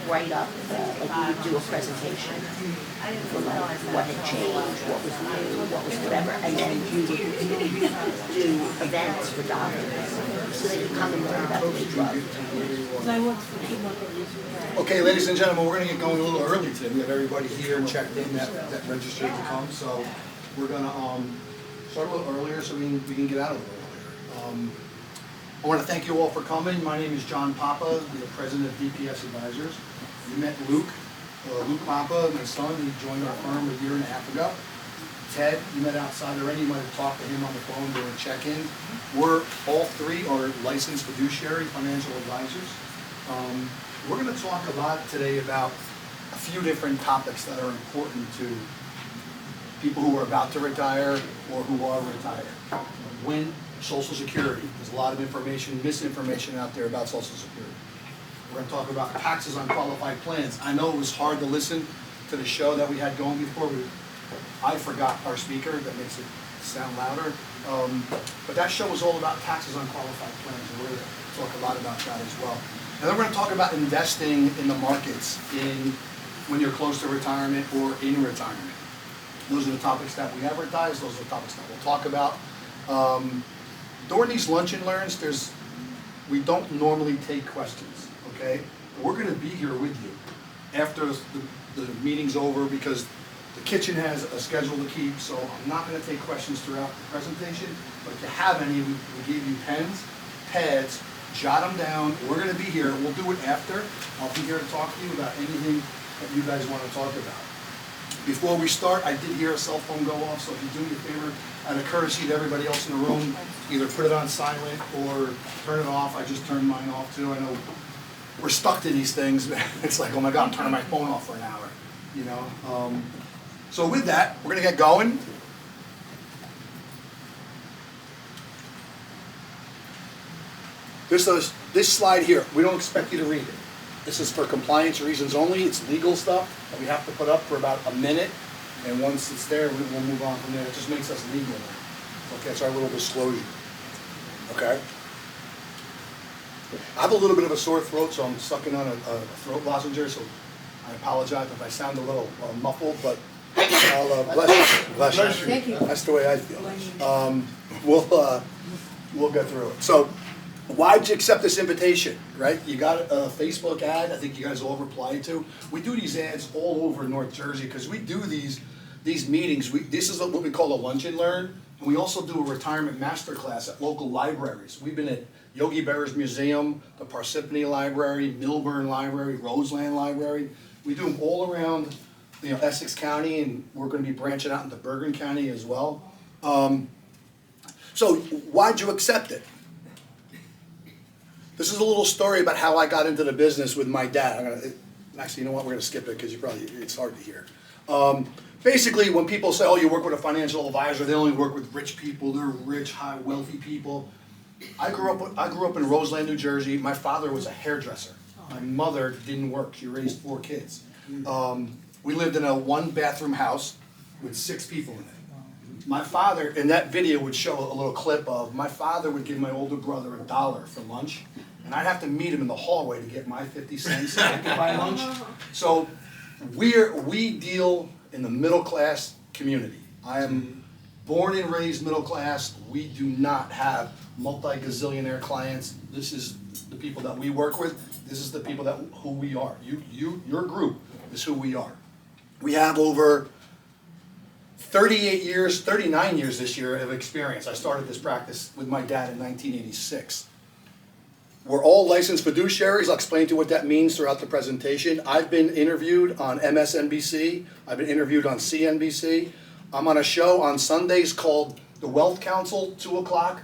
write up, like you would do a presentation for like what had changed, what was new, what was whatever, and then you would do events for doctors so they could come and learn about the drug. Okay, ladies and gentlemen, we're going to get going a little early today. We have everybody here checked in that registered to come, so we're going to start a little earlier so we can get out a little earlier. I want to thank you all for coming. My name is John Papa, the president of DPS Advisors. You met Luke Papa, my son. He joined our firm a year and a half ago. Ted, you met outside already. You might have talked to him on the phone during check-in. All three are licensed fiduciary financial advisors. We're going to talk a lot today about a few different topics that are important to people who are about to retire or who are retired. When Social Security, there's a lot of information, misinformation out there about Social Security. We're going to talk about taxes on qualified plans. I know it was hard to listen to the show that we had going before. I forgot our speaker, that makes it sound louder. But that show was all about taxes on qualified plans, and we're going to talk a lot about that as well. And then we're going to talk about investing in the markets when you're close to retirement or in retirement. Those are the topics that we advertise. Those are the topics that we'll talk about. During these lunch and learns, we don't normally take questions, okay? We're going to be here with you after the meeting's over because the kitchen has a schedule to keep, so I'm not going to take questions throughout the presentation, but if you have any, we gave you pens, pads, jot them down. We're going to be here. We'll do it after. I'll be here to talk to you about anything that you guys want to talk about. Before we start, I did hear a cell phone go off, so if you do me a favor, out of courtesy to everybody else in the room, either put it on silent or turn it off. I just turned mine off too. I know we're stuck to these things. It's like, oh my God, I'm turning my phone off for an hour, you know. So with that, we're going to get going. This slide here, we don't expect you to read it. This is for compliance reasons only. It's legal stuff that we have to put up for about a minute. And once it's there, we'll move on from there. It just makes us legal now. Okay, it's our little disclosure. Okay? I have a little bit of a sore throat, so I'm sucking on a throat lozenge, so I apologize if I sound a little muffled, but I'll bless you. Thank you. That's the way I feel. We'll get through it. So, why'd you accept this invitation, right? You got a Facebook ad, I think you guys all replied to. We do these ads all over North Jersey because we do these meetings. This is what we call a lunch and learn. And we also do a retirement masterclass at local libraries. We've been at Yogi Berra's Museum, the Parsippany Library, Milburn Library, Roseland Library. We do them all around Essex County, and we're going to be branching out into Bergen County as well. So why'd you accept it? This is a little story about how I got into the business with my dad. Actually, you know what? We're going to skip it because it's hard to hear. Basically, when people say, "Oh, you work with a financial advisor," they only work with rich people. They're rich, high, wealthy people. I grew up in Roseland, New Jersey. My father was a hairdresser. My mother didn't work. She raised 4 kids. We lived in a 1-bathroom house with 6 people in it. My father, in that video, would show a little clip of my father would give my older brother $1 for lunch, and I'd have to meet him in the hallway to get my 50 cents so I could buy lunch. So we deal in the middle class community. I am born and raised middle class. We do not have multi-gazillionaire clients. This is the people that we work with. This is the people who we are. Your group is who we are. We have over 38 years, 39 years this year of experience. I started this practice with my dad in 1986. We're all licensed fiduciaries. I'll explain to you what that means throughout the presentation. I've been interviewed on MSNBC. I've been interviewed on CNBC. I'm on a show on Sundays called The Wealth Council, 2 o'clock.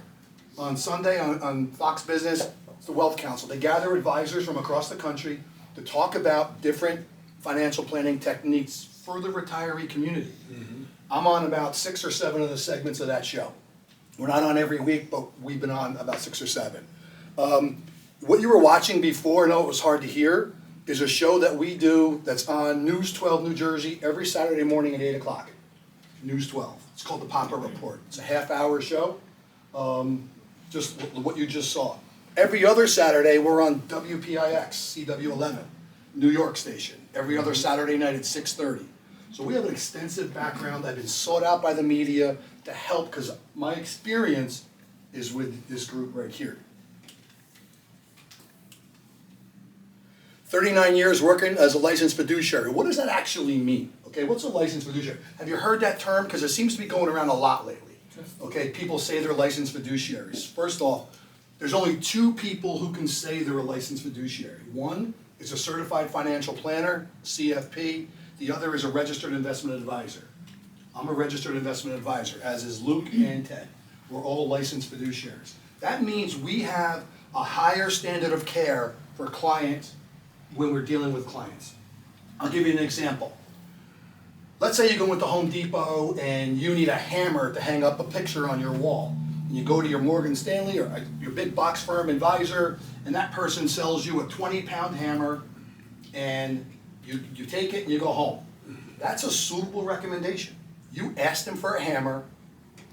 On Sunday on Fox Business, it's The Wealth Council. They gather advisors from across the country to talk about different financial planning techniques for the retiree community. Mm-hmm. I'm on about 6 or 7 of the segments of that show. We're not on every week, but we've been on about 6 or 7. What you were watching before, I know it was hard to hear, is a show that we do that's on News 12 New Jersey every Saturday morning at 8 o'clock. News 12. It's called the Papa Report. It's a half-hour show, just what you just saw. Every other Saturday, we're on WPIX, CW11. New York station, every other Saturday night at 6:30. So we have an extensive background. I've been sought out by the media to help because my experience is with this group right here. 39 years working as a licensed fiduciary. What does that actually mean? Okay, what's a licensed fiduciary? Have you heard that term? Because it seems to be going around a lot lately. Okay, people say they're licensed fiduciaries. First off, there's only two people who can say they're a licensed fiduciary. One is a certified financial planner, CFP. The other is a registered investment advisor. I'm a registered investment advisor, as is Luke and Ted. We're all licensed fiduciaries. That means we have a higher standard of care for clients when we're dealing with clients. I'll give you an example. Let's say you go into Home Depot and you need a hammer to hang up a picture on your wall. And you go to your Morgan Stanley or your big box firm advisor, and that person sells you a 20-pound hammer, and you take it and you go home. That's a suitable recommendation. You asked them for a hammer,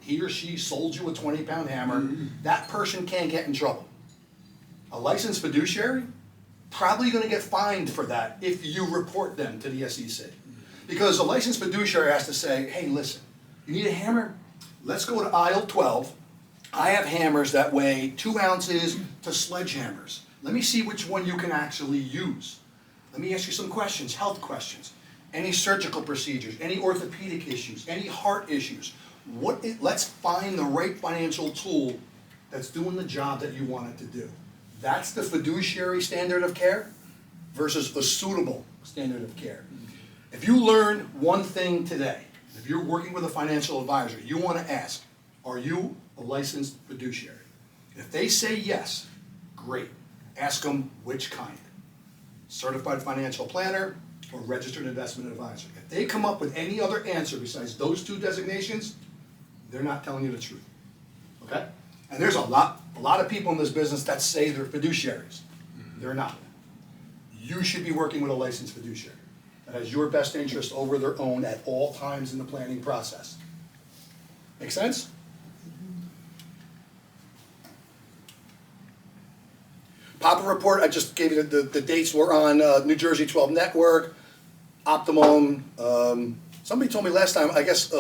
he or she sold you a 20-pound hammer, that person can't get in trouble. A licensed fiduciary, probably gonna get fined for that if you report them to the SEC. Because a licensed fiduciary has to say, hey, listen, you need a hammer? Let's go to aisle 12. I have hammers that weigh 2 ounces to sledgehammers. Let me see which one you can actually use. Let me ask you some questions, health questions. Any surgical procedures, any orthopedic issues, any heart issues. Let's find the right financial tool that's doing the job that you want it to do. That's the fiduciary standard of care versus a suitable standard of care. If you learn one thing today, if you're working with a financial advisor, you want to ask, are you a licensed fiduciary? If they say yes, great. Ask them which kind. Certified financial planner or registered investment advisor. If they come up with any other answer besides those two designations, they're not telling you the truth. Okay? And there's a lot of people in this business that say they're fiduciaries. They're not. You should be working with a licensed fiduciary that has your best interest over their own at all times in the planning process. Make sense? Papa Report, I just gave you the dates. We're on New Jersey 12 Network, Optimum. Somebody told me last time, I guess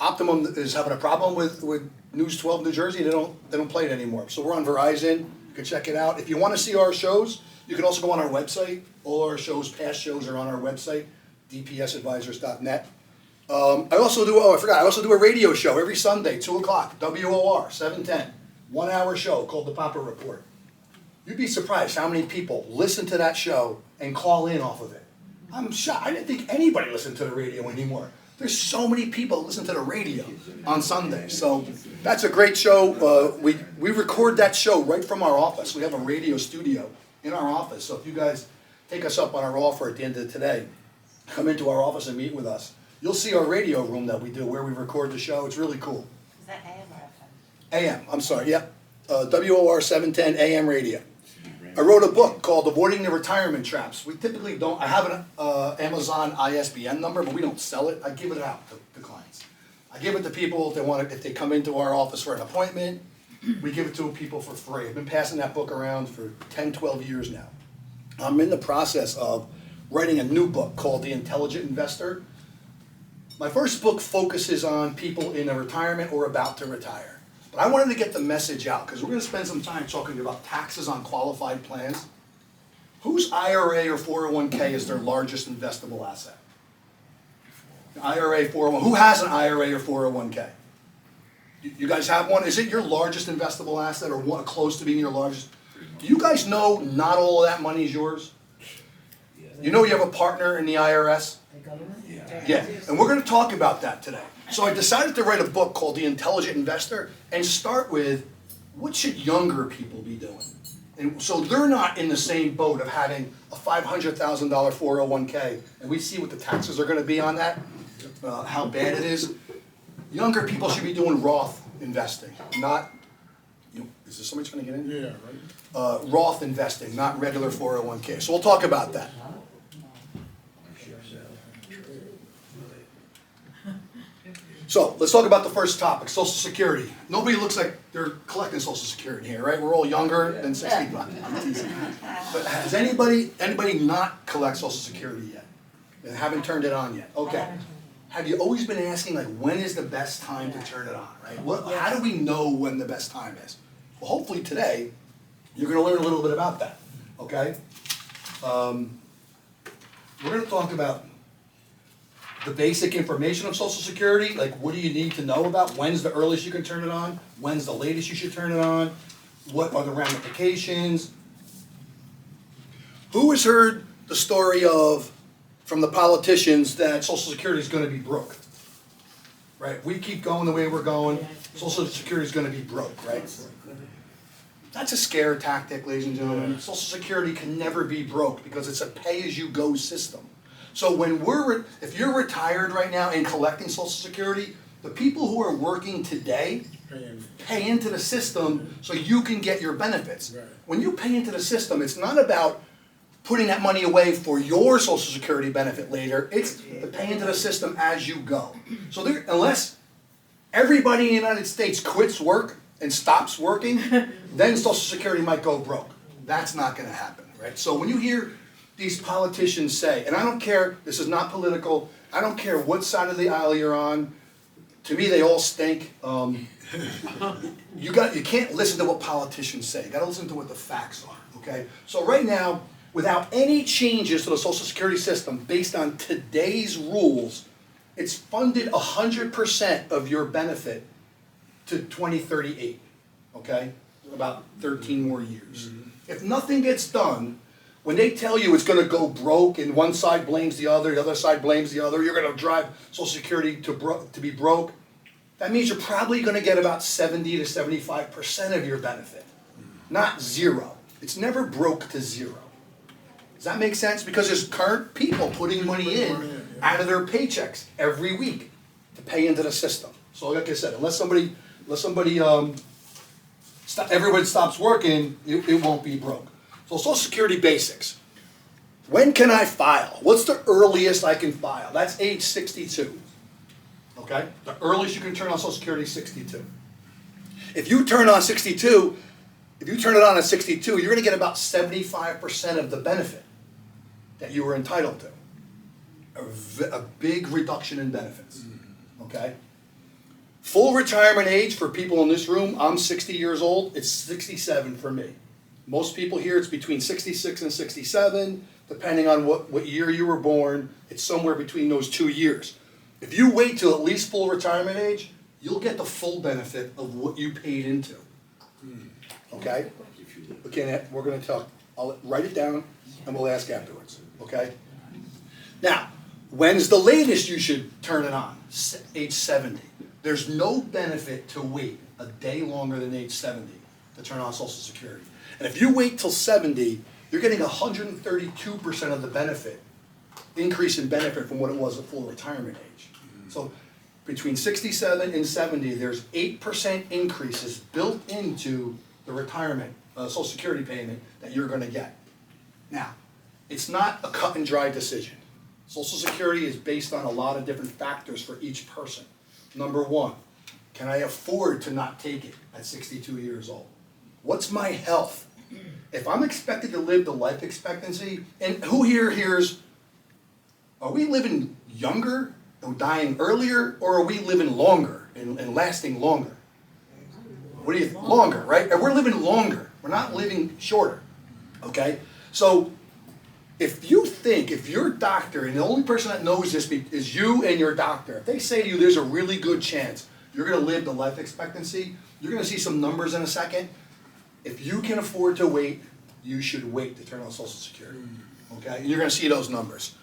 Optimum is having a problem with News 12 New Jersey. They don't play it anymore. So we're on Verizon. You can check it out. If you want to see our shows, you can also go on our website. All our shows, past shows, are on our website, dpsadvisors.net. I also do a radio show every Sunday, 2 o'clock, WOR 710, 1 hour show called the Papa Report. You'd be surprised how many people listen to that show and call in off of it. I'm shocked. I didn't think anybody listened to the radio anymore. There's so many people that listen to the radio on Sundays. So that's a great show. We record that show right from our office. We have a radio studio in our office. So if you guys take us up on our offer at the end of today, come into our office and meet with us. You'll see our radio room that we do where we record the show. It's really cool. Is that AM or FM? AM, I'm sorry, yeah. WOR 710 AM radio. I wrote a book called Avoiding the Retirement Traps. We typically don't, I have an Amazon ISBN number, but we don't sell it. I give it out to clients. I give it to people if they want it, if they come into our office for an appointment. We give it to people for free. I've been passing that book around for 10, 12 years now. I'm in the process of writing a new book called The Intelligent Investor. My first book focuses on people in a retirement or about to retire. But I wanted to get the message out because we're going to spend some time talking about taxes on qualified plans. Whose IRA or 401k is their largest investable asset? IRA, 401. Who has an IRA or 401k? You guys have one? Is it your largest investable asset or one close to being your largest? Do you guys know not all of that money is yours? You know you have a partner in the IRS? Yeah, and we're going to talk about that today. So I decided to write a book called The Intelligent Investor and start with what should younger people be doing? And so they're not in the same boat of having a $500,000 401k, and we see what the taxes are going to be on that, how bad it is. Younger people should be doing Roth investing, not, is there somebody trying to get in? Yeah, right. Roth investing, not regular 401k. So we'll talk about that. So let's talk about the first topic, Social Security. Nobody looks like they're collecting Social Security here, right? We're all younger than 65. But has anybody not collect Social Security yet? And haven't turned it on yet? Okay. Have you always been asking, like, when is the best time to turn it on, right? How do we know when the best time is? Well, hopefully today, you're gonna learn a little bit about that, okay? We're gonna talk about the basic information of Social Security, like what do you need to know about, when's the earliest you can turn it on, when's the latest you should turn it on, what are the ramifications. Who has heard the story from the politicians that Social Security is gonna be broke? Right, we keep going the way we're going, Social Security is gonna be broke, right? That's a scare tactic, ladies and gentlemen. Social Security can never be broke because it's a pay-as-you-go system. So if you're retired right now and collecting Social Security, the people who are working today pay into the system so you can get your benefits. Right. When you pay into the system, it's not about putting that money away for your Social Security benefit later, it's the pay into the system as you go. So unless everybody in the United States quits work and stops working, then Social Security might go broke. That's not gonna happen, right? So when you hear these politicians say, and I don't care, this is not political, I don't care what side of the aisle you're on, to me they all stink. You can't listen to what politicians say, you gotta listen to what the facts are, okay? So right now, without any changes to the Social Security system based on today's rules, it's funded 100% of your benefit to 2038, okay? About 13 more years. If nothing gets done, when they tell you it's gonna go broke and one side blames the other side blames the other, you're gonna drive Social Security to be broke, that means you're probably gonna get about 70 to 75% of your benefit, not zero. It's never broke to zero. Does that make sense? Because there's current people putting money in out of their paychecks every week to pay into the system. So like I said, unless everyone stops working, it won't be broke. So Social Security basics. When can I file? What's the earliest I can file? That's age 62. Okay? The earliest you can turn on Social Security is 62. If you turn it on at 62, you're gonna get about 75% of the benefit that you were entitled to. A big reduction in benefits, okay? Full retirement age for people in this room, I'm 60 years old, it's 67 for me. Most people here, it's between 66 and 67, depending on what year you were born, it's somewhere between those 2 years. If you wait till at least full retirement age, you'll get the full benefit of what you paid into, okay? Okay, we're gonna talk, I'll write it down and we'll ask afterwards, okay? Now, when's the latest you should turn it on? Age 70. There's no benefit to wait a day longer than age 70 to turn on Social Security. And if you wait till 70, you're getting 132% of the benefit, increase in benefit from what it was at full retirement age. So between 67 and 70, there's 8% increases built into the retirement Social Security payment that you're gonna get. Now, it's not a cut and dry decision. Social Security is based on a lot of different factors for each person. Number one, can I afford to not take it at 62 years old? What's my health? If I'm expected to live the life expectancy, and who here hears, are we living younger and dying earlier, or are we living longer and lasting longer? What do you think? Longer, right? And we're living longer. We're not living shorter, okay? So if your doctor, and the only person that knows this is you and your doctor, if they say to you there's a really good chance you're gonna live the life expectancy, you're gonna see some numbers in a second. If you can afford to wait, you should wait to turn on Social Security, okay? And you're gonna see those numbers.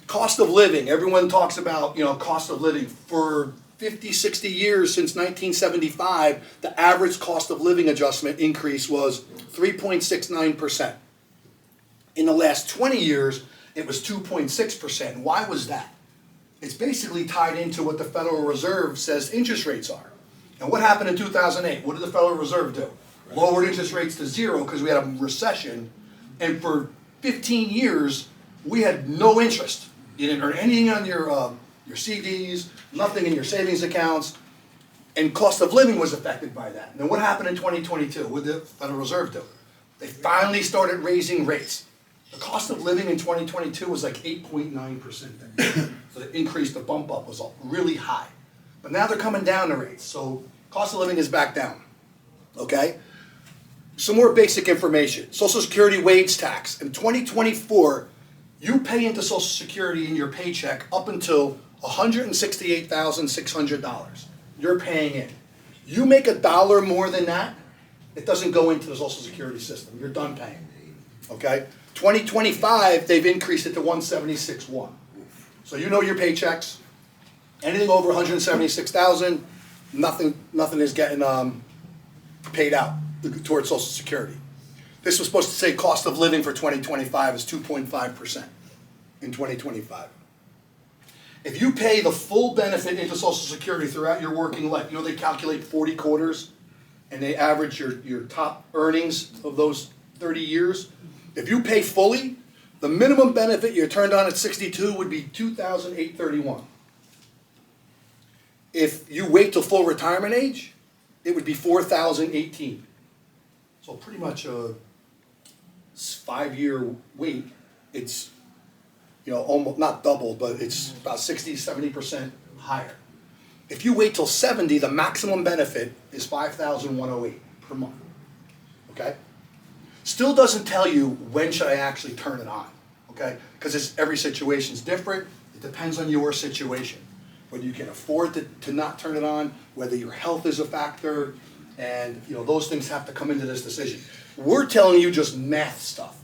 Cost of living, everyone talks about, cost of living. For 50, 60 years since 1975, the average cost of living adjustment increase was 3.69%. In the last 20 years, it was 2.6%. Why was that? It's basically tied into what the Federal Reserve says interest rates are. And what happened in 2008? What did the Federal Reserve do? Lowered interest rates to zero because we had a recession. And for 15 years, we had no interest. You didn't earn anything on your your CDs, nothing in your savings accounts, and cost of living was affected by that. Now what happened in 2022? What did the Federal Reserve do? They finally started raising rates. The cost of living in 2022 was like 8.9%. So the increase, the bump up was really high. But now they're coming down the rates, so cost of living is back down, okay? Some more basic information. Social Security wage tax. In 2024, you pay into Social Security in your paycheck up until $168,600. You're paying in. You make $1 more than that, it doesn't go into the Social Security system. You're done paying, okay? 2025, they've increased it to $176,100. So you know your paychecks. Anything over $176,000, nothing is getting paid out towards Social Security. This was supposed to say cost of living for 2025 is 2.5% in 2025. If you pay the full benefit into Social Security throughout your working life, you know they calculate 40 quarters and they average your top earnings of those 30 years. If you pay fully, the minimum benefit you're turned on at 62 would be $2,831. If you wait till full retirement age, it would be $4,018. So pretty much a 5-year wait. It's, you know, almost not double, but it's about 60, 70% higher. If you wait till 70, the maximum benefit is $5,108 per month. Okay? Still doesn't tell you when should I actually turn it on. Okay? Because every situation is different. It depends on your situation. Whether you can afford to not turn it on, whether your health is a factor, and you know those things have to come into this decision. We're telling you just math stuff,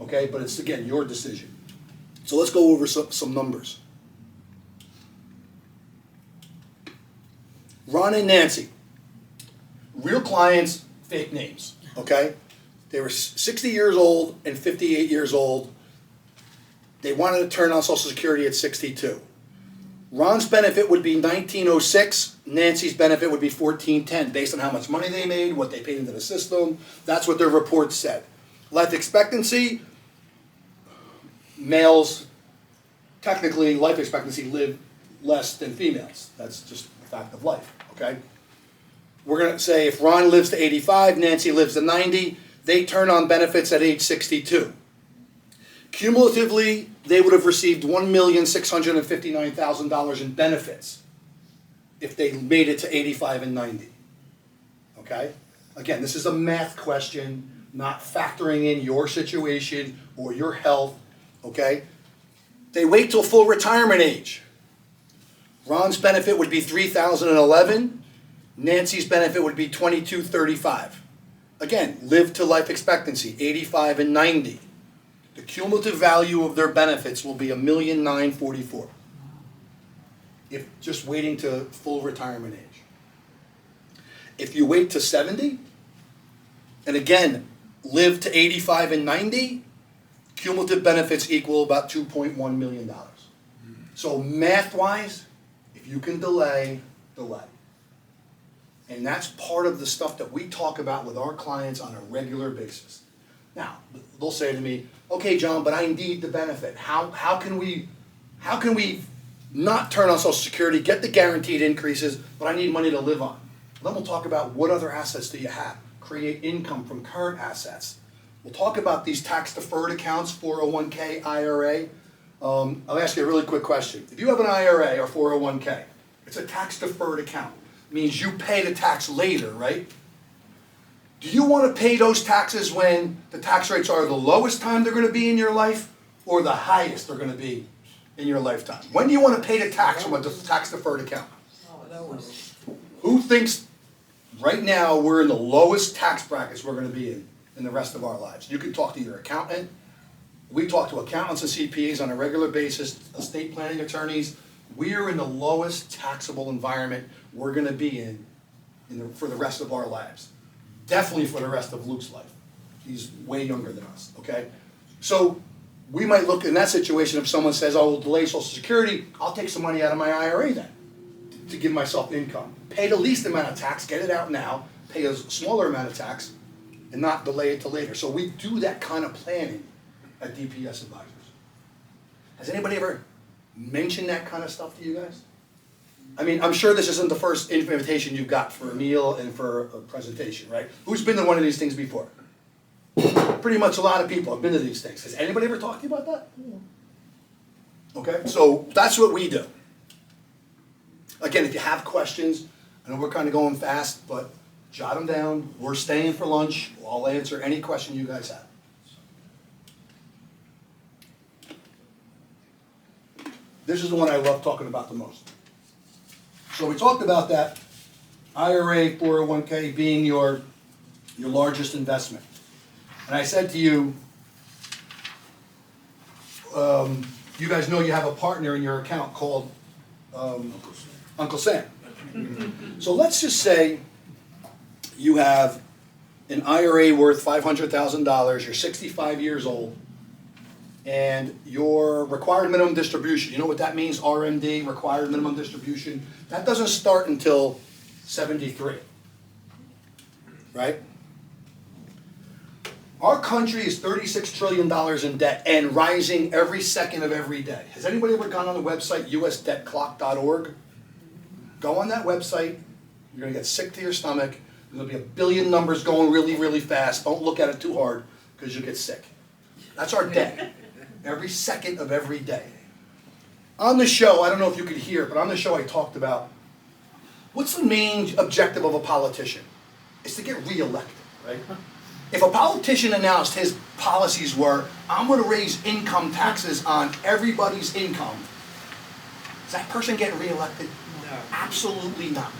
okay? But it's, again, your decision. So let's go over some numbers. Ron and Nancy, real clients, fake names, okay? They were 60 years old and 58 years old. They wanted to turn on Social Security at 62. Ron's benefit would be $1,906. Nancy's benefit would be $1,410, based on how much money they made, what they paid into the system. That's what their report said. Life expectancy, males, technically, life expectancy live less than females. That's just a fact of life, okay? We're going to say if Ron lives to 85, Nancy lives to 90, they turn on benefits at age 62. Cumulatively, they would have received $1,659,000 in benefits if they made it to 85 and 90. Okay? Again, this is a math question, not factoring in your situation or your health. Okay? They wait till full retirement age. Ron's benefit would be $3,011. Nancy's benefit would be $2,235. Again, live to life expectancy, 85 and 90. The cumulative value of their benefits will be $1,944,000 if just waiting to full retirement age. If you wait to 70, and again, live to 85 and 90, cumulative benefits equal about $2.1 million. So math-wise, if you can delay, delay. And that's part of the stuff that we talk about with our clients on a regular basis. Now, they'll say to me, okay, John, but I need the benefit. How can we not turn on Social Security, get the guaranteed increases, but I need money to live on? Then we'll talk about what other assets do you have. Create income from current assets. We'll talk about these tax-deferred accounts, 401k, IRA. I'll ask you a really quick question. If you have an IRA or 401k, it's a tax-deferred account. It means you pay the tax later, right? Do you want to pay those taxes when the tax rates are the lowest time they're going to be in your life or the highest they're going to be in your lifetime? When do you want to pay the tax from a tax-deferred account? Who thinks right now we're in the lowest tax brackets we're going to be in the rest of our lives? You can talk to your accountant. We talk to accountants and CPAs on a regular basis, estate planning attorneys. We are in the lowest taxable environment we're going to be for the rest of our lives. Definitely for the rest of Luke's life. He's way younger than us, okay? So we might look in that situation if someone says, oh, we'll delay Social Security, I'll take some money out of my IRA then to give myself income. Pay the least amount of tax, get it out now, pay a smaller amount of tax, and not delay it till later. So we do that kind of planning at DPS Advisors. Has anybody ever mention that kind of stuff to you guys? I mean, I'm sure this isn't the first invitation you've got for a meal and for a presentation, right? Who's been to one of these things before? Pretty much a lot of people have been to these things. Has anybody ever talked to you about that? Okay, so that's what we do. Again, if you have questions, I know we're kind of going fast, but jot them down. We're staying for lunch. I'll answer any question you guys have. This is the one I love talking about the most. So we talked about that IRA 401k being your largest investment. And I said to you, you guys know you have a partner in your account called Uncle Sam. So let's just say you have an IRA worth $500,000, you're 65 years old, and your required minimum distribution, you know what that means, RMD, required minimum distribution, that doesn't start until 73, right? Our country is $36 trillion in debt and rising every second of every day. Has anybody ever gone on the website usdebtclock.org? Go on that website, you're gonna get sick to your stomach, there's gonna be a billion numbers going really, really fast. Don't look at it too hard, because you'll get sick. That's our debt, every second of every day. On the show, I don't know if you could hear, but on the show I talked about, what's the main objective of a politician? It's to get reelected, right? If a politician announced his policies were, I'm gonna raise income taxes on everybody's income, is that person getting reelected? No. Absolutely not.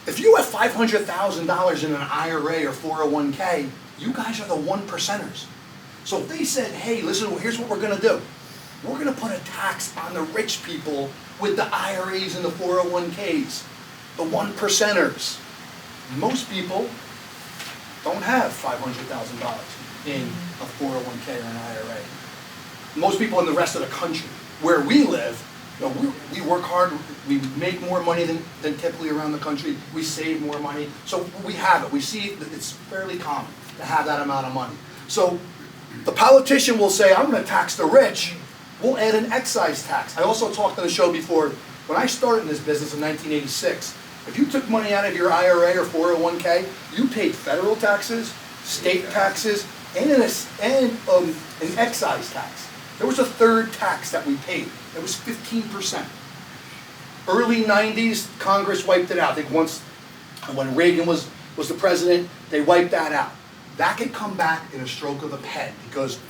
If you have $500,000 in an IRA or 401k, you guys are the 1%ers. So if they said, hey, listen, here's what we're gonna do. We're gonna put a tax on the rich people with the IRAs and the 401ks, the 1%ers. Most people don't have $500,000 in a 401k or an IRA. Most people in the rest of the country, where we live, you know, we work hard, we make more money than typically around the country, we save more money, so we have it. We see that it's fairly common to have that amount of money. So the politician will say, I'm going to tax the rich, we'll add an excise tax. I also talked on the show before, when I started in this business in 1986, if you took money out of your IRA or 401k, you paid federal taxes, state taxes, and an excise tax. There was a third tax that we paid. It was 15%. Early 90s, Congress wiped it out. I think once, when Reagan was the president, they wiped that out. That could come back in a stroke of a pen because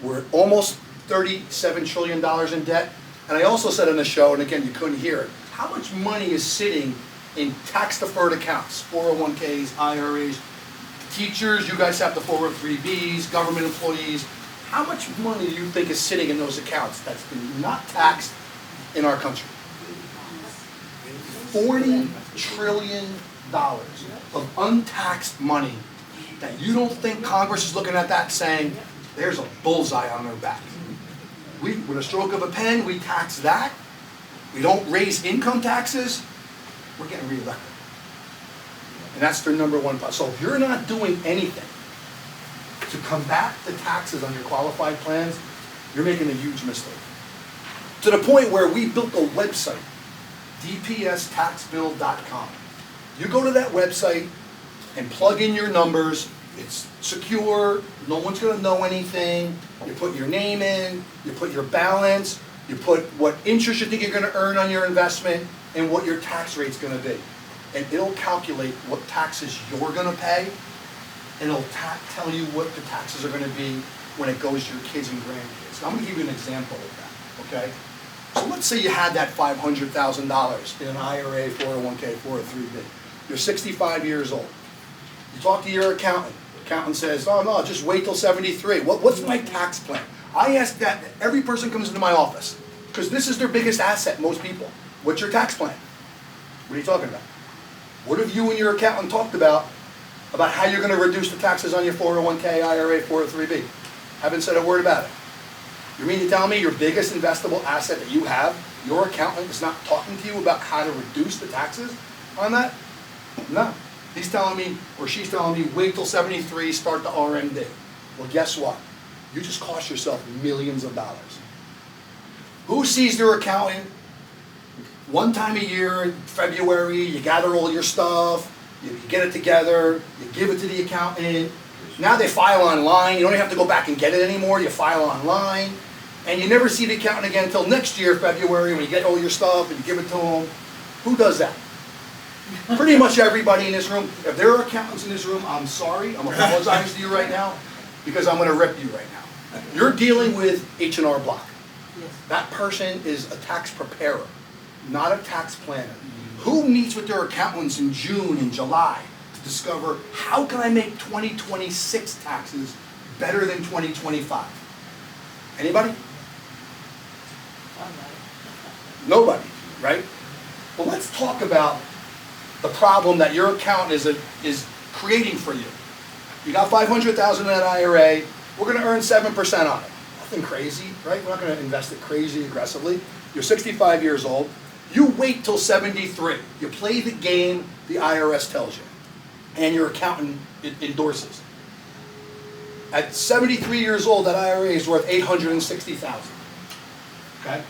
we're almost $37 trillion in debt. And I also said on the show, and again, you couldn't hear it, how much money is sitting in tax-deferred accounts, 401ks, IRAs, teachers, you guys have the 403bs, government employees. How much money do you think is sitting in those accounts that's been not taxed in our country? $40 trillion of untaxed money that you don't think Congress is looking at that saying, there's a bullseye on their back. With a stroke of a pen, we tax that. We don't raise income taxes. We're getting reelected. And that's their number one problem. So if you're not doing anything to combat the taxes on your qualified plans, you're making a huge mistake. To the point where we built a website, dpstaxbill.com. You go to that website and plug in your numbers. It's secure, no one's gonna know anything. You put your name in, you put your balance, you put what interest you think you're gonna earn on your investment and what your tax rate's gonna be. And it'll calculate what taxes you're gonna pay, and it'll tell you what the taxes are gonna be when it goes to your kids and grandkids. Now, I'm gonna give you an example of that, okay? So let's say you had that $500,000 in an IRA, 401k, 403b. You're 65 years old. You talk to your accountant. Accountant says, oh no, just wait till 73. What's my tax plan? I ask that every person comes into my office, because this is their biggest asset, most people. What's your tax plan? What are you talking about? What have you and your accountant talked about how you're going to reduce the taxes on your 401k, IRA, 403b? Haven't said a word about it. You mean to tell me your biggest investable asset that you have, your accountant is not talking to you about how to reduce the taxes on that? No. He's telling me, or she's telling me, wait till 73, start the RMD. Well, guess what? You just cost yourself millions of dollars. Who sees their accountant one time a year in February? You gather all your stuff, you get it together, you give it to the accountant. Now they file online. You don't even have to go back and get it anymore. You file online. And you never see the accountant again until next year, February, when you get all your stuff and you give it to them. Who does that? Pretty much everybody in this room. If there are accountants in this room, I'm sorry. I'm apologizing to you right now because I'm going to rip you right now. You're dealing with H&R Block. That person is a tax preparer, not a tax planner. Who meets with their accountants in June and July to discover how can I make 2026 taxes better than 2025? Anybody? Nobody, right? Well, let's talk about the problem that your accountant is creating for you. You got $500,000 in that IRA. We're going to earn 7% on it. Nothing crazy, right? We're not going to invest it crazy aggressively. You're 65 years old. You wait till 73. You play the game the IRS tells you, and your accountant endorses. At 73 years old, that IRA is worth $860,000. Okay?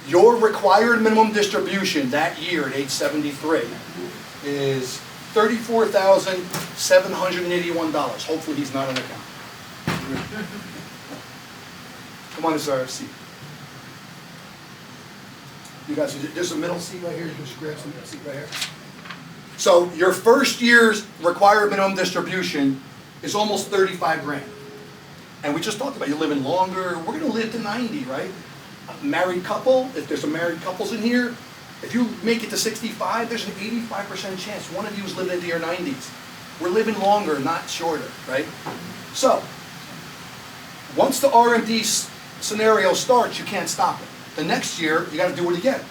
Your required minimum distribution that year at age 73 is $34,781. Hopefully he's not an accountant. Come on, this is our seat. You guys, there's a middle seat right here. You can just grab some seat right here. So your first year's required minimum distribution is almost 35 grand. And we just talked about you living longer. We're going to live to 90, right? A married couple, if there's some married couples in here, if you make it to 65, there's an 85% chance one of you is living into your 90s. We're living longer, not shorter, right? So, once the RMD scenario starts, you can't stop it. The next year, you got to do it again.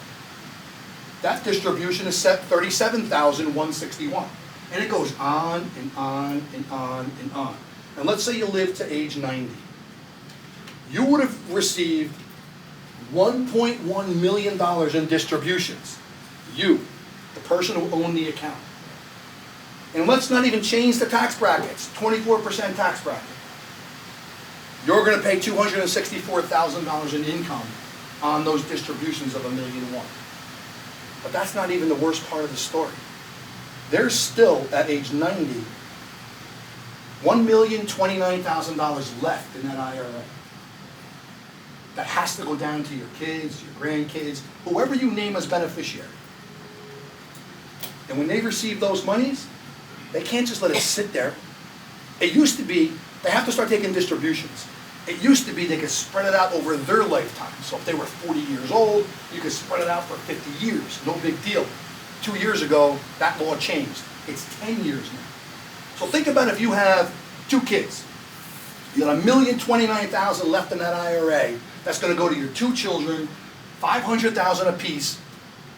That distribution is set $37,161. And it goes on and on and on and on. And let's say you live to age 90. You would have received $1.1 million in distributions. You, the person who owned the account. And let's not even change the tax brackets, 24% tax bracket. You're going to pay $264,000 in income on those distributions of $1.1 million. But that's not even the worst part of the story. There's still, at age 90, $1,029,000 left in that IRA. That has to go down to your kids, your grandkids, whoever you name as beneficiary. And when they receive those monies, they can't just let it sit there. It used to be, they have to start taking distributions. It used to be they could spread it out over their lifetime. So if they were 40 years old, you could spread it out for 50 years. No big deal. 2 years ago, that law changed. It's 10 years now. So think about if you have 2 kids. You got $1,029,000 left in that IRA. That's going to go to your 2 children, $500,000 apiece.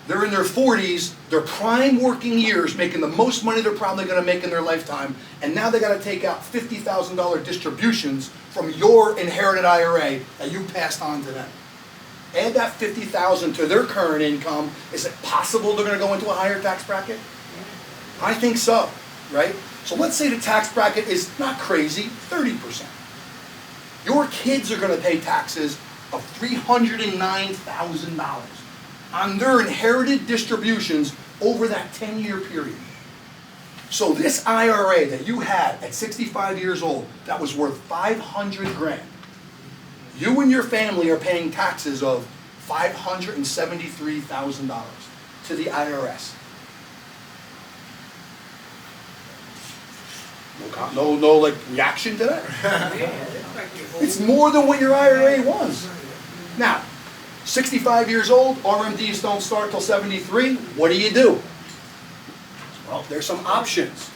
They're in their 40s, their prime working years, making the most money they're probably going to make in their lifetime, and now they got to take out $50,000 distributions from your inherited IRA that you passed on to them. Add that $50,000 to their current income. Is it possible they're going to go into a higher tax bracket? I think so, right? So let's say the tax bracket is not crazy, 30%. Your kids are going to pay taxes of $309,000 on their inherited distributions over that 10-year period. So this IRA that you had at 65 years old, that was worth 500 grand. You and your family are paying taxes of $573,000 to the IRS. No like reaction to that? It's more than what your IRA was. Now, 65 years old, RMDs don't start till 73. What do? Well, there's some options.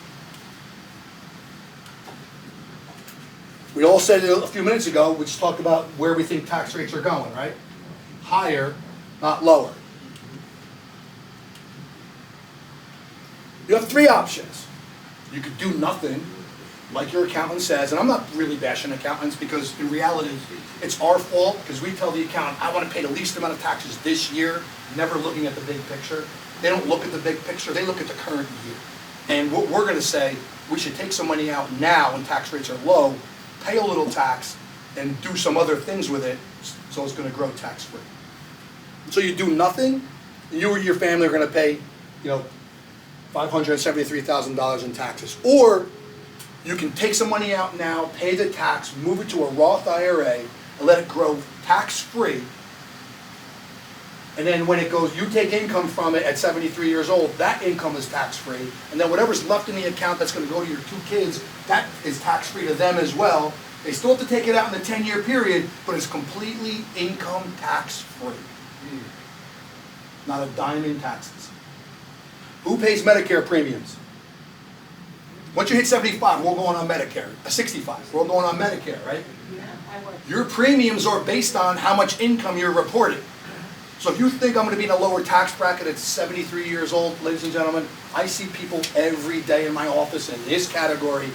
We all said a few minutes ago, we just talked about where we think tax rates are going, right? Higher, not lower. You have 3 options. You could do nothing, like your accountant says, and I'm not really bashing accountants because in reality, it's our fault because we tell the accountant, I want to pay the least amount of taxes this year, never looking at the big picture. They don't look at the big picture, they look at the current year. And what we're going to say, we should take some money out now when tax rates are low, pay a little tax, and do some other things with it, so it's gonna grow tax-free. So you do nothing, you or your family are gonna pay, $573,000 in taxes. Or you can take some money out now, pay the tax, move it to a Roth IRA, and let it grow tax-free. And then when it goes, you take income from it at 73 years old, that income is tax-free. And then whatever's left in the account that's gonna go to your 2 kids, that is tax-free to them as well. They still have to take it out in the 10-year period, but it's completely income tax-free. Not a dime in taxes. Who pays Medicare premiums? Once you hit 75, we're all going on Medicare. 65, we're all going on Medicare, right? Your premiums are based on how much income you're reporting. So if you think I'm going to be in a lower tax bracket at 73 years old, ladies and gentlemen, I see people every day in my office in this category.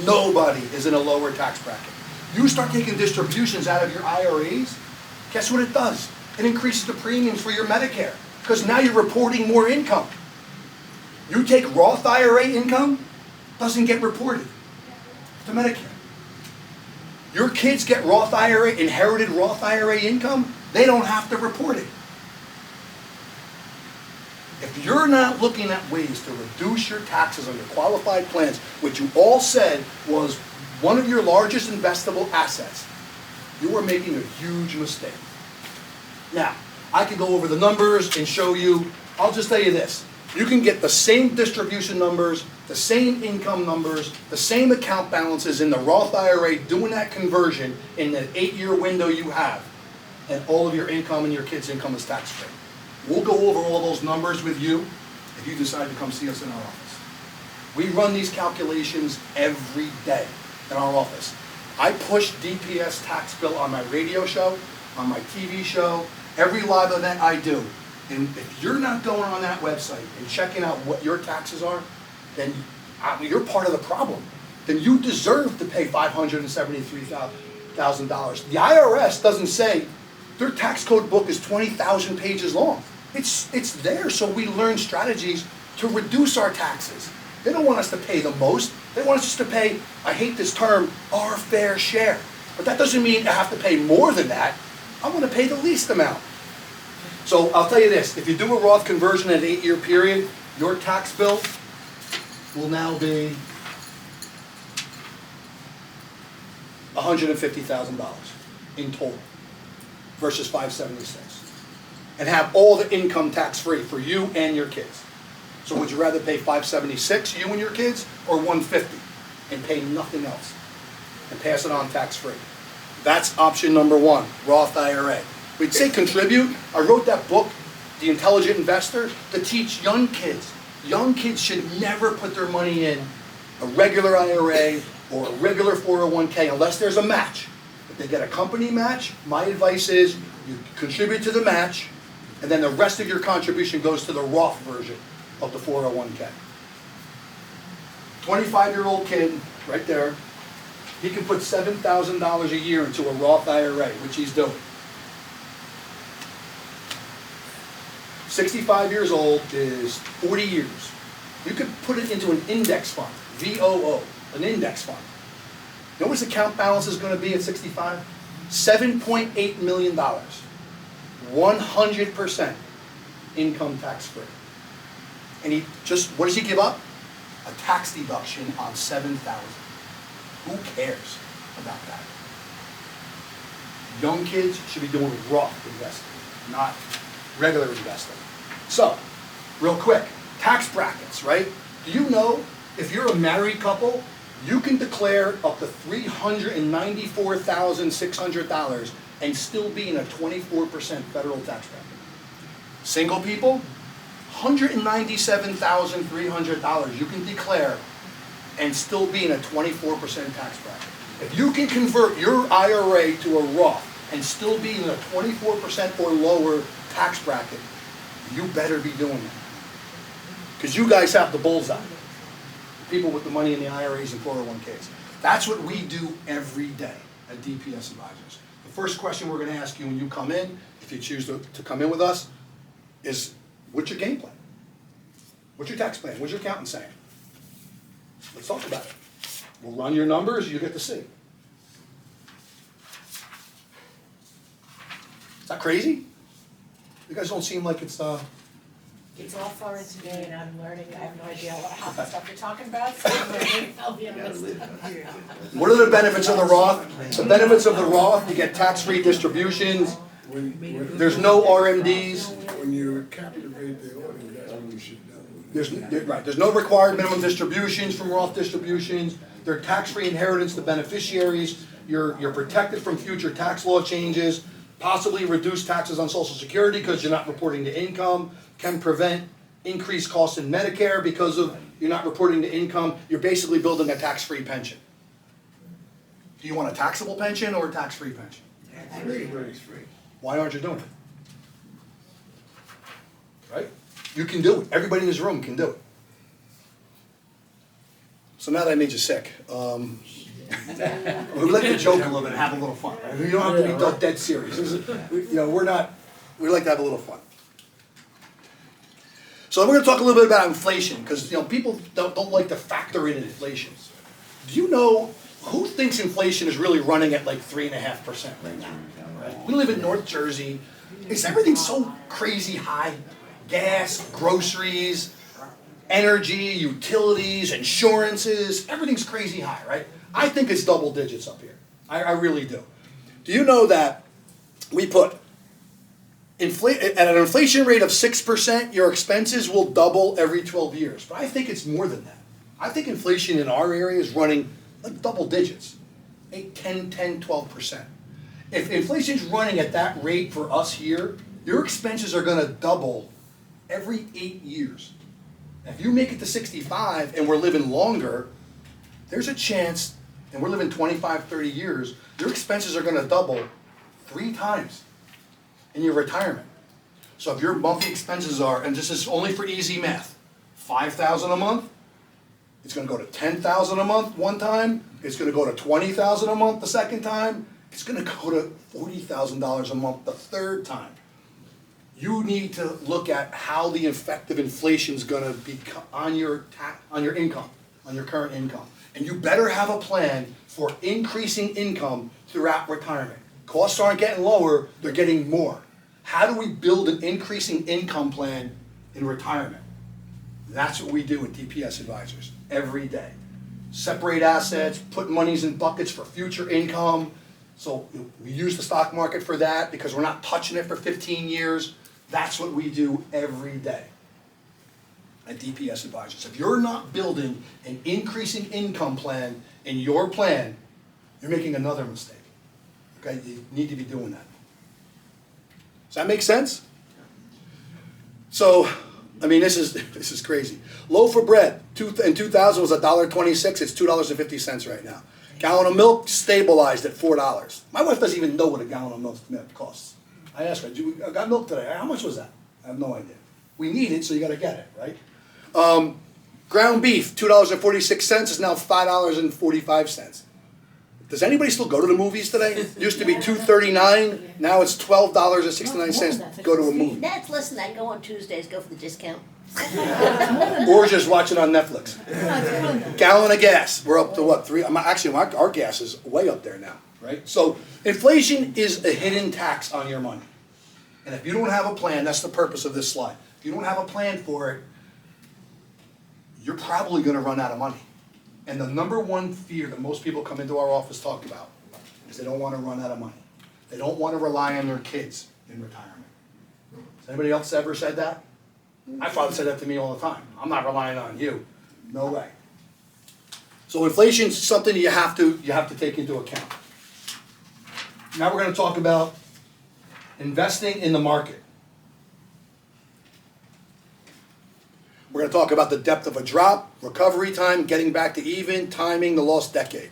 Nobody is in a lower tax bracket. You start taking distributions out of your IRAs, guess what it does? It increases the premiums for your Medicare, because now you're reporting more income. You take Roth IRA income, doesn't get reported to Medicare. Your kids get Roth IRA, inherited Roth IRA income, they don't have to report it. If you're not looking at ways to reduce your taxes on your qualified plans, which you all said was one of your largest investable assets, you are making a huge mistake. Now, I can go over the numbers and show you. I'll just tell you this. You can get the same distribution numbers, the same income numbers, the same account balances in the Roth IRA, doing that conversion in the 8-year window you have, and all of your income and your kids' income is tax-free. We'll go over all those numbers with you if you decide to come see us in our office. We run these calculations every day in our office. I push DPS tax bill on my radio show, on my TV show, every live event I do. And if you're not going on that website and checking out what your taxes are, then you're part of the problem. Then you deserve to pay $573,000. The IRS doesn't say their tax code book is 20,000 pages long. It's there so we learn strategies to reduce our taxes. They don't want us to pay the most. They want us to pay, I hate this term, our fair share. But that doesn't mean I have to pay more than that. I want to pay the least amount. So I'll tell you this, if you do a Roth conversion in an 8-year period, your tax bill will now be $150,000 in total versus $576, and have all the income tax-free for you and your kids. So would you rather pay $576, you and your kids, or $150 and pay nothing else and pass it on tax-free? That's option number 1, Roth IRA. We'd say contribute. I wrote that book, The Intelligent Investor, to teach young kids. Young kids should never put their money in a regular IRA or a regular 401k unless there's a match. If they get a company match, my advice is you contribute to the match, and then the rest of your contribution goes to the Roth version of the 401k. 25-year-old kid, right there, he can put $7,000 a year into a Roth IRA, which he's doing. 65 years old is 40 years. You could put it into an index fund, VOO, an index fund. You know what his account balance is going to be at 65? $7.8 million. 100% income tax free. And he just, what does he give up? A tax deduction on $7,000. Who cares about that? Young kids should be doing Roth investing, not regular investing. So, real quick, tax brackets, right? Do you know if you're a married couple, you can declare up to $394,600 and still be in a 24% federal tax bracket. Single people, $197,300 you can declare and still be in a 24% tax bracket. If you can convert your IRA to a Roth and still be in a 24% or lower tax bracket, you better be doing it. Because you guys have the bullseye. People with the money in the IRAs and 401ks. That's what we do every day at DPS Advisors. The first question we're going to ask you when you come in, if you choose to come in with us, is what's your game plan? What's your tax plan? What's your accountant saying? Let's talk about it. We'll run your numbers, you get to see. that crazy? You guys don't seem like it's, It's all foreign to me and I'm learning, I have no idea what half the stuff you're talking about, so I'm learning, I'll be honest. what are the benefits of the Roth? The benefits of the Roth, you get tax-free distributions, there's no RMDs. When you captivate the audience, that's when you should know. There's no required minimum distributions from Roth distributions, they're tax-free inheritance to beneficiaries, you're protected from future tax law changes, possibly reduce taxes on Social Security because you're not reporting the income, can prevent increased costs in Medicare because of you're not reporting the income, you're basically building a tax-free pension. Do you want a taxable pension or a tax-free pension? Free. Why aren't you doing it? Right? You can do it. Everybody in this room can do it. So now that I made you sick, we like to joke a little bit and have a little fun. Right? You don't have to be dead serious. We like to have a little fun. So we're going to talk a little bit about inflation because people don't like to factor in inflation. Do you know who thinks inflation is really running at like 3.5% right now? Right? We live in North Jersey. Is everything so crazy high? Gas, groceries, energy, utilities, insurances, everything's crazy high, right? I think it's double digits up here. I really do. Do you know that we put at an inflation rate of 6%, your expenses will double every 12 years. But I think it's more than that. I think inflation in our area is running like double digits, 8, 10, 12%. If inflation's running at that rate for us here, your expenses are gonna double every 8 years. If you make it to 65 and we're living longer, there's a chance, and we're living 25, 30 years, your expenses are gonna double 3 times in your retirement. So if your monthly expenses are, and this is only for easy math, $5,000 a month, it's gonna go to $10,000 a month one time, it's gonna go to $20,000 a month the second time, it's gonna go to $40,000 a month the third time. You need to look at how the effect of inflation is gonna be on your income, on your current income. And you better have a plan for increasing income throughout retirement. Costs aren't getting lower, they're getting more. How do we build an increasing income plan in retirement? That's what we do at DPS Advisors every day. Separate assets, put monies in buckets for future income. So we use the stock market for that because we're not touching it for 15 years. That's what we do every day at DPS Advisors. If you're not building an increasing income plan in your plan, you're making another mistake. Okay, you need to be doing that. Does that make sense? So, I mean, this is crazy. Loaf of bread in 2000 was $1.26. It's $2.50 right now. Gallon of milk stabilized at $4. My wife doesn't even know what a gallon of milk costs. I asked her, I got milk today. How much was that? I have no idea. We need it, so you got to get it, right? Ground beef, $2.46 is now $5.45. Does anybody still go to the movies today? It used to be $2.39. Now it's $12.69 to go to a movie. That's, listen, I go on Tuesdays, go for the discount. Or just watch it on Netflix. Gallon of gas, we're up to what, 3? Actually, our gas is way up there now, right? So inflation is a hidden tax on your money. And if you don't have a plan, that's the purpose of this slide. If you don't have a plan for it, you're probably going to run out of money. And the number one fear that most people come into our office talk about is they don't want to run out of money. They don't want to rely on their kids in retirement. Has anybody else ever said that? My father said that to me all the time. I'm not relying on you. No way. So inflation is something you have to take into account. Now we're going to talk about investing in the market. We're going to talk about the depth of a drop, recovery time, getting back to even, timing, the lost decade.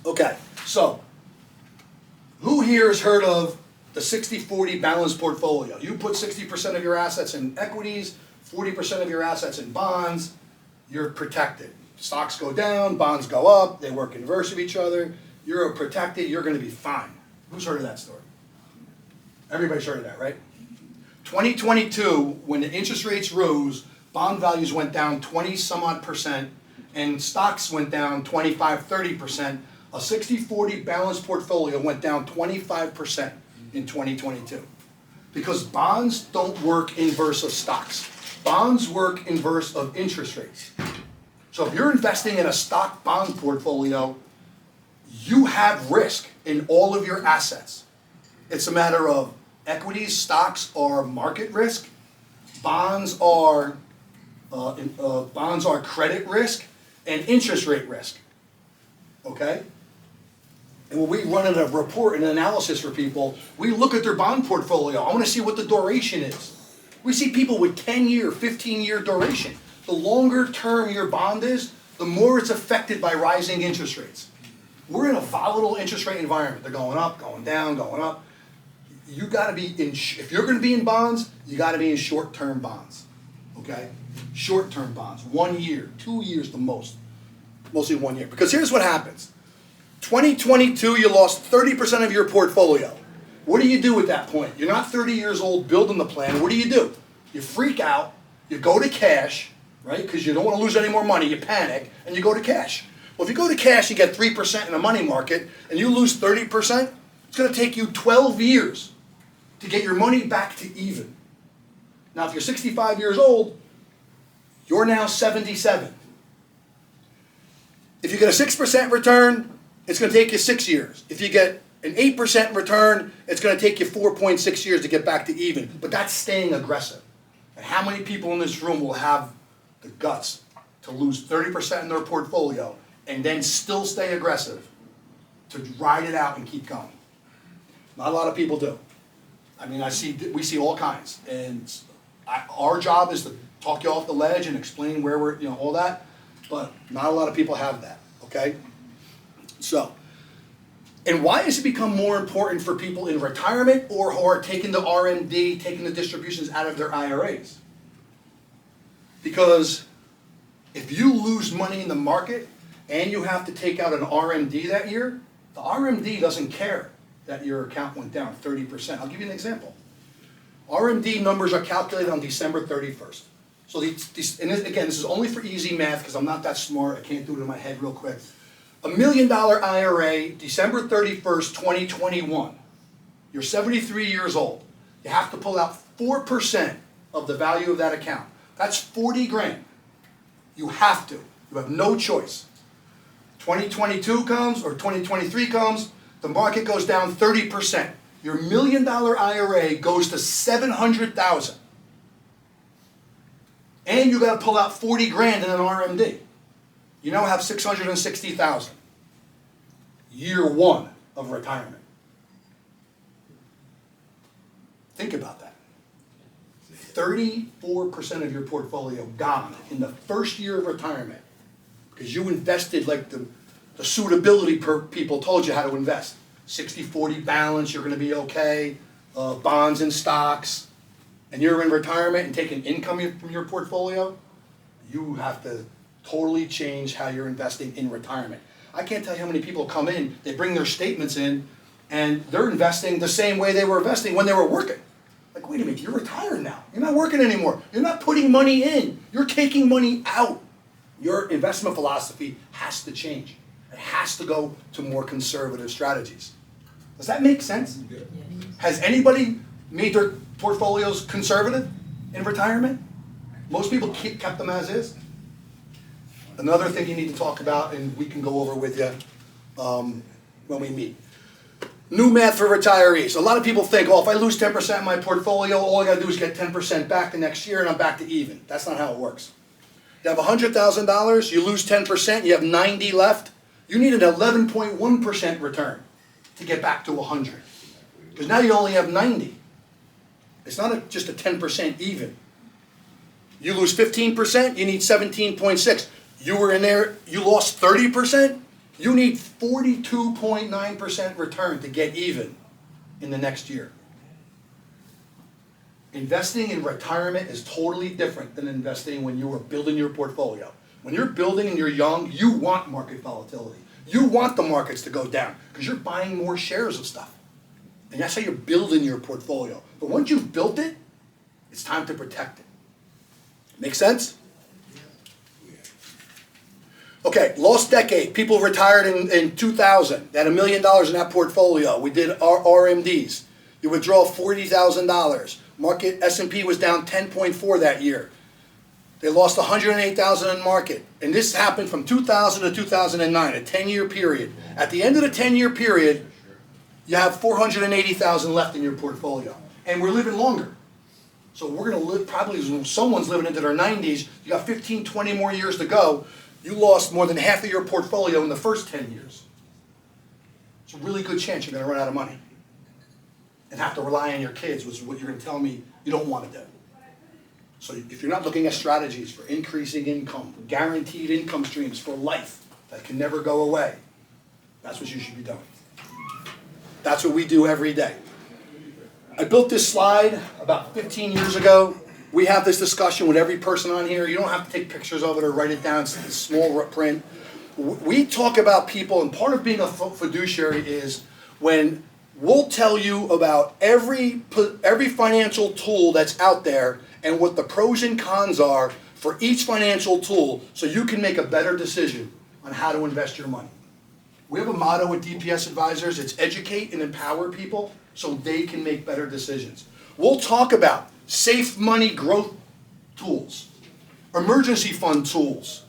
Okay, so who here has heard of the 60-40 balanced portfolio? You put 60% of your assets in equities, 40% of your assets in bonds, you're protected. Stocks go down, bonds go up, they work inverse of each other, you're protected, you're going to be fine. Who's heard of that story? Everybody's heard of that, right? 2022, when the interest rates rose, bond values went down 20 some odd percent, and stocks went down 25, 30%. A 60-40 balanced portfolio went down 25% in 2022. Because bonds don't work inverse of stocks. Bonds work inverse of interest rates. So if you're investing in a stock bond portfolio, you have risk in all of your assets. It's a matter of equities, stocks are market risk, bonds are credit risk, and interest rate risk. Okay? And when we run a report and an analysis for people, we look at their bond portfolio. I want to see what the duration is. We see people with 10-year, 15-year duration. The longer term your bond is, the more it's affected by rising interest rates. We're in a volatile interest rate environment. They're going up, going down, going up. You got to be in, if you're going to be in bonds, you got to be in short-term bonds. Okay? Short-term bonds, 1 year, 2 years the most. Mostly 1 year. Because here's what happens. 2022, you lost 30% of your portfolio. What do you do at that point? You're not 30 years old building the plan. What do? You freak out, you go to cash, right? Because you don't want to lose any more money, you panic, and you go to cash. Well, if you go to cash, you get 3% in a money market, and you lose 30%, it's going to take you 12 years to get your money back to even. Now, if you're 65 years old, you're now 77. If you get a 6% return, it's going to take you 6 years. If you get an 8% return, it's going to take you 4.6 years to get back to even. But that's staying aggressive. And how many people in this room will have the guts to lose 30% in their portfolio and then still stay aggressive to ride it out and keep going? Not a lot of people do. I mean, we see all kinds. And our job is to talk you off the ledge and explain where we're, all that. But not a lot of people have that, okay? So, and why has it become more important for people in retirement or who are taking the RMD, taking the distributions out of their IRAs? Because if you lose money in the market and you have to take out an RMD that year, the RMD doesn't care that your account went down 30%. I'll give you an example. RMD numbers are calculated on December 31st. So and again, this is only for easy math because I'm not that smart. I can't do it in my head real quick. $1 million IRA, December 31st, 2021. You're 73 years old. You have to pull out 4% of the value of that account. That's 40 grand. You have to. You have no choice. 2022 comes or 2023 comes, the market goes down 30%. Your $1 million IRA goes to 700,000. And you got to pull out 40 grand in an RMD. You now have 660,000. Year one of retirement. Think about that. 34% of your portfolio gone in the first year of retirement because you invested like the suitability people told you how to invest. 60-40 balance, you're going to be okay. Bonds and stocks. And you're in retirement and taking income from your portfolio. You have to totally change how you're investing in retirement. I can't tell you how many people come in, they bring their statements in, and they're investing the same way they were investing when they were working. Like, wait a minute, you're retired now. You're not working anymore. You're not putting money in. You're taking money out. Your investment philosophy has to change. It has to go to more conservative strategies. Does that make sense? Yeah. Has anybody made their portfolios conservative in retirement? Most people kept them as is. Another thing you need to talk about, and we can go over with you when we meet. New math for retirees. A lot of people think, oh, if I lose 10% of my portfolio, all I got to do is get 10% back the next year and I'm back to even. That's not how it works. You have $100,000, you lose 10%, you have 90 left. You need an 11.1% return to get back to 100. Because now you only have 90. It's not just a 10% even. You lose 15%, you need 17.6. You were in there, you lost 30%, you need 42.9% return to get even in the next year. Investing in retirement is totally different than investing when you were building your portfolio. When you're building and you're young, you want market volatility. You want the markets to go down because you're buying more shares of stuff. And that's how you're building your portfolio. But once you've built it, it's time to protect it. Make sense? Okay, lost decade. People retired in 2000. They had $1 million in that portfolio. We did our RMDs. You withdraw $40,000. Market S&P was down 10.4 that year. They lost $108,000 in market. And this happened from 2000 to 2009, a 10-year period. At the end of the 10-year period, you have $480,000 left in your portfolio. And we're living longer. So we're going to live, probably someone's living into their 90s. You got 15, 20 more years to go. You lost more than half of your portfolio in the first 10 years. It's a really good chance you're going to run out of money and have to rely on your kids, which is what you're going to tell me you don't want to do. So if you're not looking at strategies for increasing income, guaranteed income streams for life that can never go away, that's what you should be doing. That's what we do every day. I built this slide about 15 years ago. We have this discussion with every person on here. You don't have to take pictures of it or write it down. It's small print. We talk about people, and part of being a fiduciary is when we'll tell you about every financial tool that's out there and what the pros and cons are for each financial tool so you can make a better decision on how to invest your money. We have a motto at DPS Advisors. It's educate and empower people so they can make better decisions. We'll talk about safe money growth tools, emergency fund tools,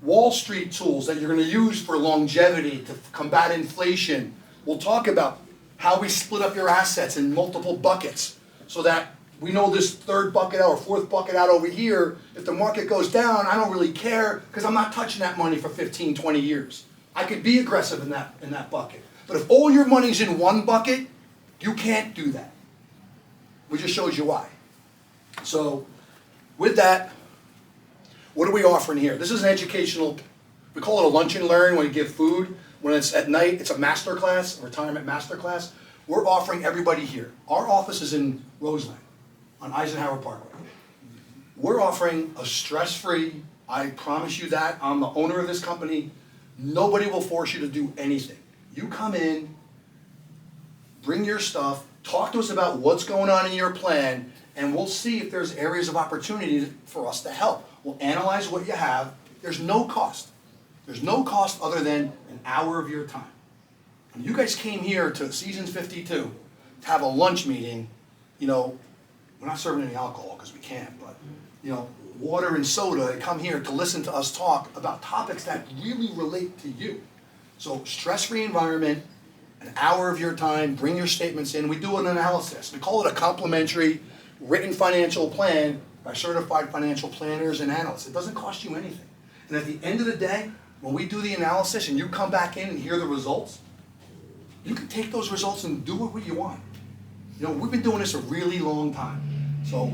Wall Street tools that you're going to use for longevity to combat inflation. We'll talk about how we split up your assets in multiple buckets so that we know this third bucket out or fourth bucket out over here, if the market goes down, I don't really care because I'm not touching that money for 15, 20 years. I could be aggressive in that bucket. But if all your money's in one bucket, you can't do that. We just showed you why. So with that, what are we offering here? This is an educational, we call it a lunch and learn when you give food. When it's at night, it's a Masterclass, a retirement Masterclass. We're offering everybody here. Our office is in Roseland on Eisenhower Parkway. We're offering a stress-free, I promise you that, I'm the owner of this company. Nobody will force you to do anything. You come in, bring your stuff, talk to us about what's going on in your plan, and we'll see if there's areas of opportunity for us to help. We'll analyze what you have. There's no cost. There's no cost other than an hour of your time. And you guys came here to Seasons 52 to have a lunch meeting. You know, we're not serving any alcohol because we can't, but, you know, water and soda, and come here to listen to us talk about topics that really relate to you. So stress-free environment, an hour of your time, bring your statements in. We do an analysis. We call it a complimentary written financial plan by certified financial planners and analysts. It doesn't cost you anything. And at the end of the day, when we do the analysis and you come back in and hear the results, you can take those results and do what you want. You know, we've been doing this a really long time. So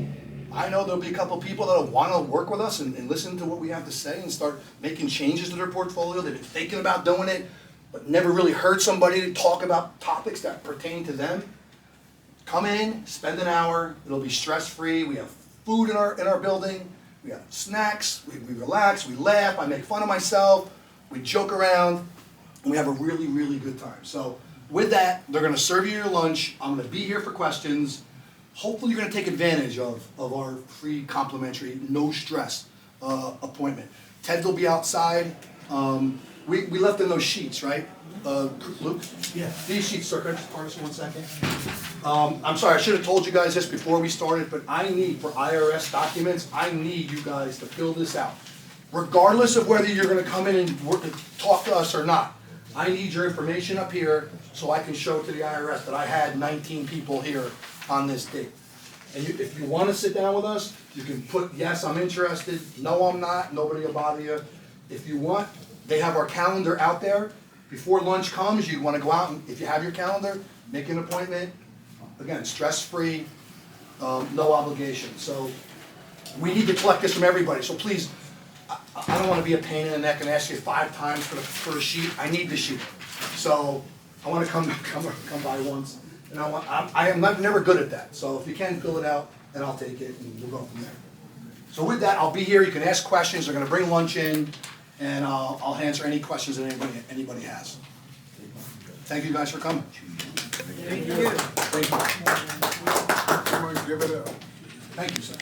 I know there'll be a couple people that'll want to work with us and listen to what we have to say and start making changes to their portfolio. They've been thinking about doing it, but never really heard somebody to talk about topics that pertain to them. Come in, spend an hour. It'll be stress-free. We have food in our building. We have snacks. We relax. We laugh. I make fun of myself. We joke around. And we have a really, really good time. So with that, they're going to serve you your lunch. I'm going to be here for questions. Hopefully you're going to take advantage of our free complimentary, no stress appointment. Ted will be outside. We left in those sheets, right? Luke? Yeah. These sheets, sir, can I just pardon us 1 second? I'm sorry, I should have told you guys this before we started, but I need, for IRS documents, I need you guys to fill this out. Regardless of whether you're going to come in and talk to us or not, I need your information up here so I can show to the IRS that I had 19 people here on this date. And if you want to sit down with us, you can put, yes, I'm interested, no, I'm not, nobody will bother you. If you want, they have our calendar out there. Before lunch comes, you want to go out and, if you have your calendar, make an appointment. Again, stress-free, no obligation. So we need to collect this from everybody. So please, I don't want to be a pain in the neck and ask you 5 times for a sheet. I need the sheet. So I want to come by once. And I am never good at that. So if you can fill it out, then I'll take it and we'll go from there. So with that, I'll be here. You can ask questions. They're going to bring lunch in, and I'll answer any questions that anybody has. Thank you guys for coming. Thank you. Thank you. Come on, give it up. Thank you, sir.